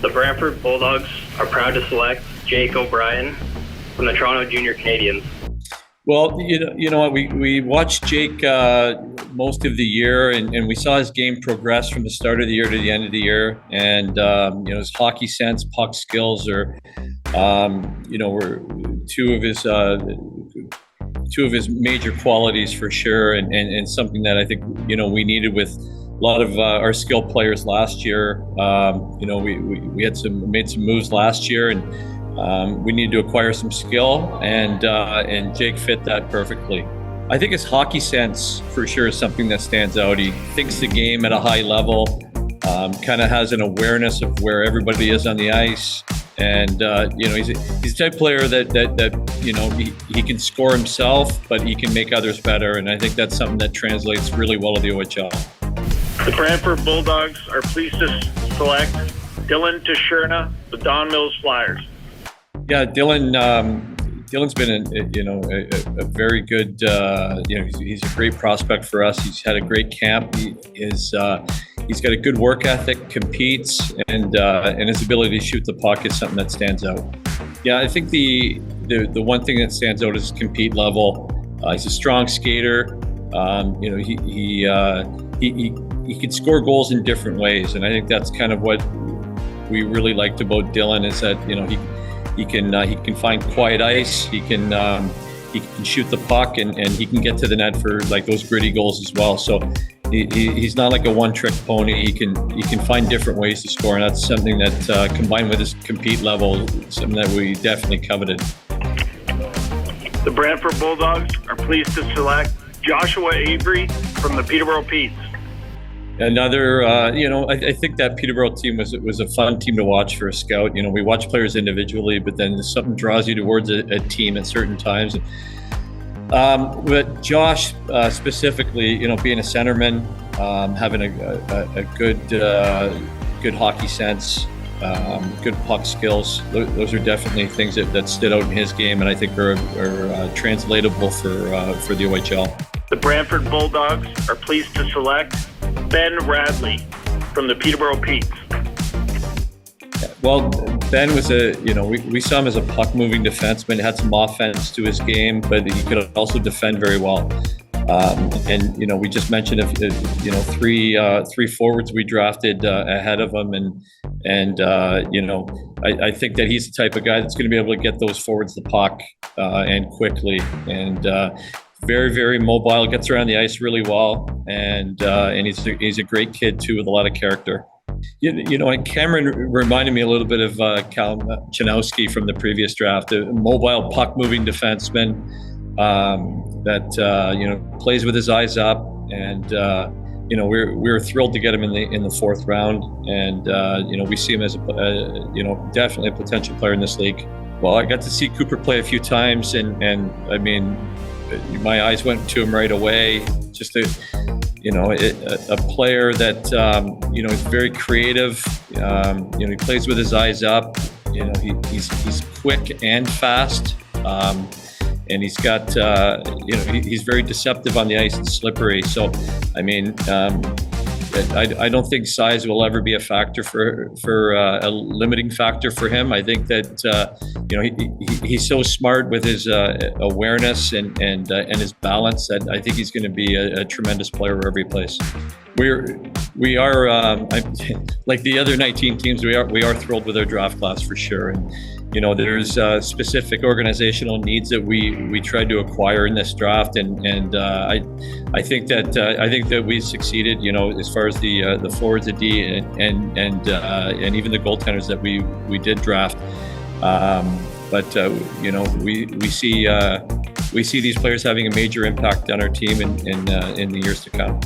The Brantford Bulldogs are proud to select Jake OBrien from the Toronto Junior Canadians. Well, you know what? We watched Jake most of the year, and we saw his game progress from the start of the year to the end of the year. And his hockey sense, puck skills were two of his major qualities for sure, and something that I think we needed with a lot of our skilled players last year. We had made some moves last year, and we needed to acquire some skill, and Jake fit that perfectly. I think his hockey sense for sure is something that stands out. He thinks the game at a high level, kind of has an awareness of where everybody is on the ice, and he's the type of player that he can score himself, but he can make others better, and I think that's something that translates really well to the OHL. The Brantford Bulldogs are pleased to select Dylan Tashurna, the Don Mills Flyers. Yeah, Dylan's been a very good. He's a great prospect for us. He's had a great camp. He's got a good work ethic, competes, and his ability to shoot the puck is something that stands out. Yeah, I think the one thing that stands out is his compete level. He's a strong skater. He can score goals in different ways, and I think that's kind of what we really liked about Dylan, is that he can find quiet ice. He can shoot the puck, and he can get to the net for like those gritty goals as well. So he's not like a one-trick pony. He can find different ways to score, and that's something that combined with his compete level, something that we definitely coveted. The Brantford Bulldogs are pleased to select Joshua Avery from the Peterborough Petes. Another, I think that Peterborough team was a fun team to watch for a scout. We watch players individually, but then something draws you towards a team at certain times. But Josh specifically, being a centerman, having a good hockey sense, good puck skills. Those are definitely things that stood out in his game, and I think are translatable for the OHL. The Brantford Bulldogs are pleased to select Ben Radley from the Peterborough Petes. Well, Ben was we saw him as a puck-moving defenseman. Had some offense to his game, but he could also defend very well. We just mentioned three forwards we drafted ahead of him, and I think that he's the type of guy that's going to be able to get those forwards the puck and quickly, and very, very mobile, gets around the ice really well, and he's a great kid too, with a lot of character. And Cameron reminded me a little bit of Cal Chanowski from the previous draft, a mobile puck-moving defenseman that plays with his eyes up, and we were thrilled to get him in the fourth round, and we see him as definitely a potential player in this league. Well, I got to see Cooper play a few times, and I mean, my eyes went to him right away. Just a player that is very creative. He plays with his eyes up. He's quick and fast, and he's got he's very deceptive on the ice and slippery. So, I mean, I don't think size will ever be a factor for a limiting factor for him. I think that he's so smart with his awareness and his balance that I think he's going to be a tremendous player wherever he plays. We are like the other 19 teams. We are thrilled with our draft class for sure, and there's specific organizational needs that we tried to acquire in this draft, and I think that we succeeded. As far as the forwards, the D, and even the goaltenders that we did draft. But we see these players having a major impact on our team in the years to come.